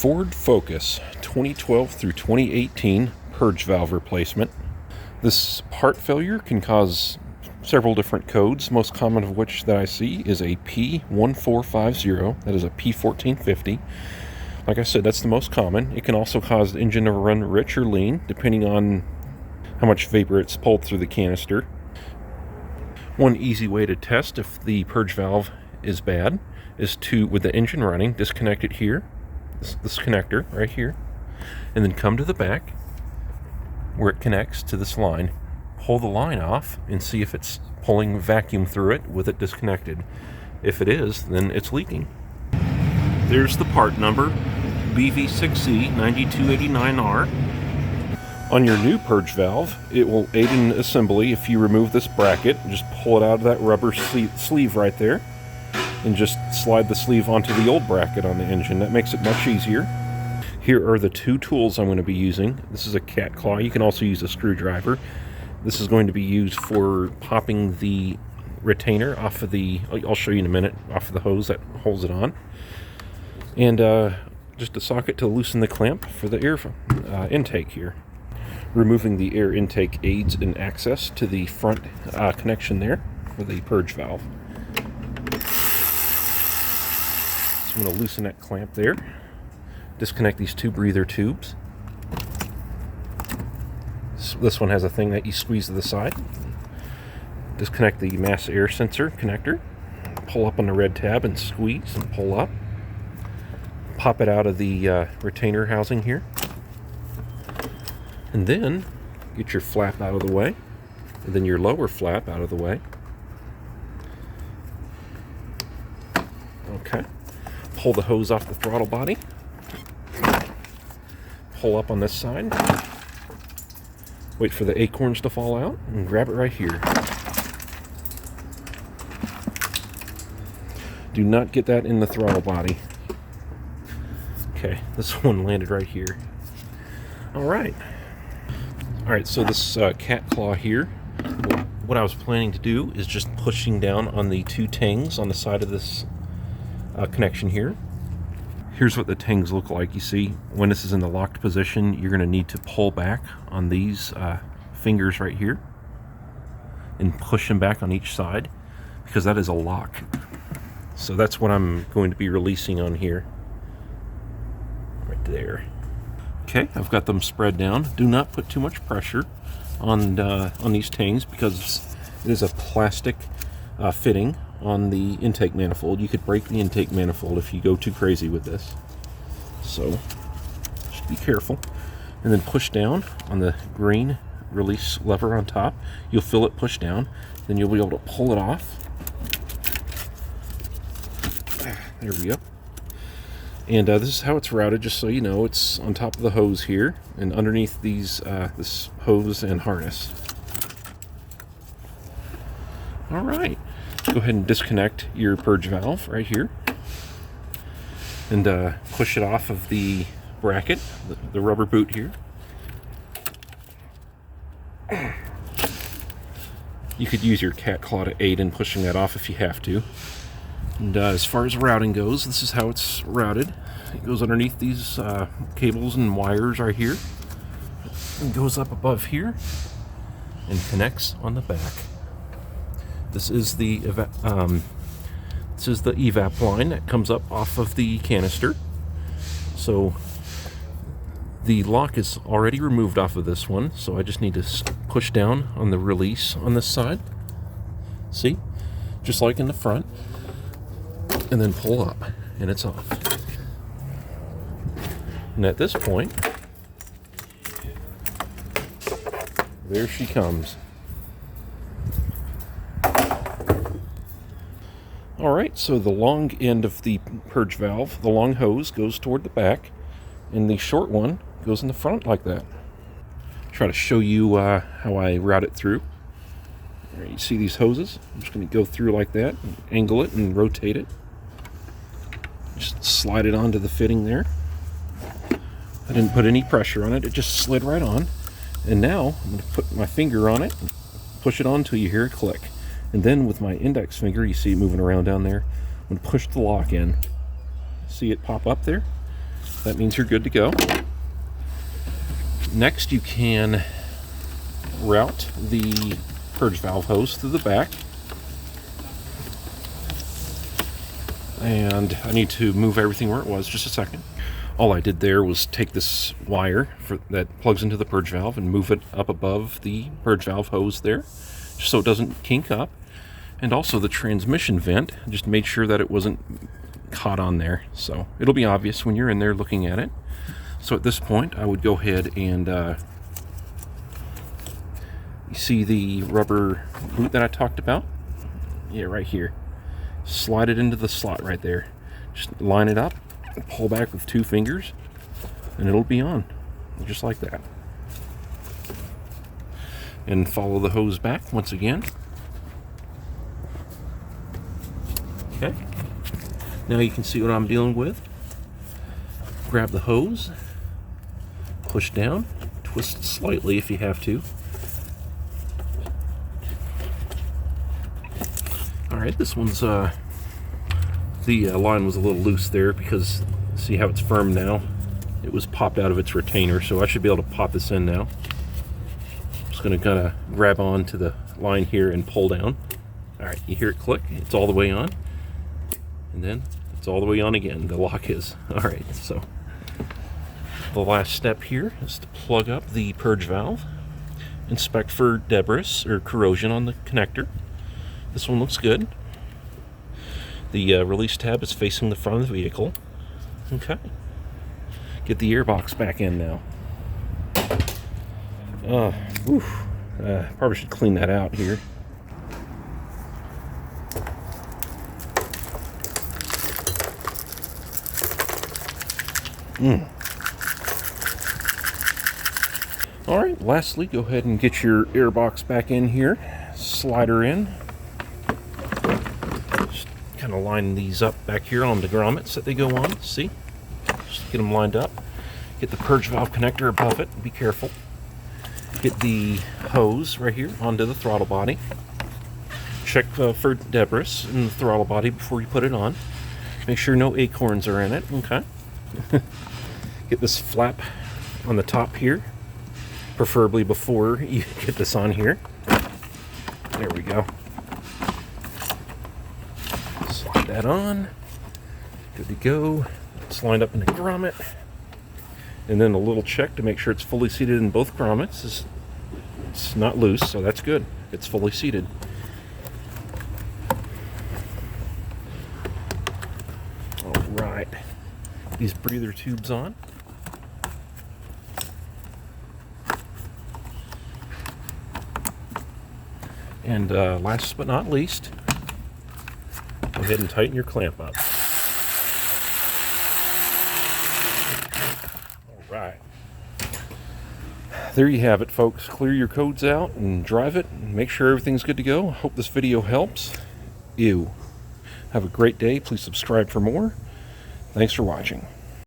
Ford Focus 2012 through 2018 purge valve replacement. This part failure can cause several different codes, most common of which that I see is a P1450, that is a P1450. Like I said, that's the most common. It can also cause the engine to run rich or lean, depending on how much vapor it's pulled through the canister. One easy way to test if the purge valve is bad is to, with the engine running, disconnect it here, this connector right here, and then come to the back where it connects to this line. Pull the line off and see if it's pulling vacuum through it with it disconnected. If it is, then it's leaking. There's the part number, BV6C9289R. On your new purge valve, it will aid in assembly if you remove this bracket. Just pull it out of that rubber sleeve right there and just slide the sleeve onto the old bracket on the engine. That makes it much easier. Here are the two tools I'm going to be using. This is a cat claw. You can also use a screwdriver. This is going to be used for popping the retainer off of the, I'll show you in a minute, off of the hose that holds it on. And just a socket to loosen the clamp for the air intake here. Removing the air intake aids in access to the front connection there for the purge valve. So I'm going to loosen that clamp there. Disconnect these two breather tubes. This one has a thing that you squeeze to the side. Disconnect the mass air sensor connector. Pull up on the red tab and squeeze and pull up. Pop it out of the retainer housing here. And then get your flap out of the way. And then your lower flap out of the way. Okay. Pull the hose off the throttle body. Pull up on this side. Wait for the acorns to fall out and grab it right here. Do not get that in the throttle body. Okay, this one landed right here. Alright, so this cat claw here, what I was planning to do is just pushing down on the two tangs on the side of this connection here. Here's what the tangs look like. You see, when this is in the locked position, you're going to need to pull back on these fingers right here and push them back on each side because that is a lock. So that's what I'm going to be releasing on here. Right there. Okay, I've got them spread down. Do not put too much pressure on these tangs because it is a plastic fitting on the intake manifold. You could break the intake manifold if you go too crazy with this. So just be careful. And then push down on the green release lever on top. You'll feel it push down. Then you'll be able to pull it off. There we go. And this is how it's routed, just so you know. It's on top of the hose here and underneath these this hose and harness. All right. Go ahead and disconnect your purge valve right here and push it off of the bracket, the rubber boot here. You could use your cat claw to aid in pushing that off if you have to. And as far as routing goes, this is how it's routed. It goes underneath these cables and wires right here and goes up above here and connects on the back. This is the evap line that comes up off of the canister. So the lock is already removed off of this one, so I just need to push down on the release on this side. See? Just like in the front. And then pull up, and it's off. And at this point, there she comes. Alright, so the long end of the purge valve, the long hose, goes toward the back, and the short one goes in the front like that. Try to show you how I route it through. Right, you see these hoses? I'm just going to go through like that, and angle it and rotate it. Just slide it onto the fitting there. I didn't put any pressure on it, it just slid right on. And now I'm going to put my finger on it and push it on until you hear it click. And then with my index finger, you see it moving around down there, I'm going to push the lock in. See it pop up there? That means you're good to go. Next, you can route the purge valve hose through the back. And I need to move everything where it was. Just a second. All I did there was take this wire that plugs into the purge valve and move it up above the purge valve hose there, just so it doesn't kink up. And also the transmission vent, just made sure that it wasn't caught on there. So it'll be obvious when you're in there looking at it. So at this point, I would go ahead and you see the rubber boot that I talked about? Yeah, right here. Slide it into the slot right there. Just line it up, and pull back with 2 fingers, and it'll be on, just like that. And follow the hose back once again. Okay. Now you can see what I'm dealing with. Grab the hose, push down, twist it slightly if you have to. Alright, this one's, the line was a little loose there because, see how it's firm now? It was popped out of its retainer, so I should be able to pop this in now. Just going to kind of grab on to the line here and pull down. Alright, you hear it click, it's all the way on. And then it's all the way on again, the lock is. Alright, so the last step here is to plug up the purge valve. Inspect for debris or corrosion on the connector. This one looks good. The release tab is facing the front of the vehicle. Okay. Get the airbox back in now. Probably should clean that out here. Alright, lastly, go ahead and get your airbox back in here. Slide her in. Just kind of line these up back here on the grommets that they go on. See? Just get them lined up. Get the purge valve connector above it. Be careful. Get the hose right here onto the throttle body. Check for debris in the throttle body before you put it on. Make sure no acorns are in it. Okay. Get this flap on the top here, preferably before you get this on here. There we go. Slide that on. Good to go. It's lined up in the grommet. And then a little check to make sure it's fully seated in both grommets. It's not loose, so that's good. It's fully seated. All right. These breather tubes on. And last but not least, go ahead and tighten your clamp up. All right. There you have it, folks. Clear your codes out and drive it and make sure everything's good to go. Hope this video helps. Have a great day. Please subscribe for more. Thanks for watching.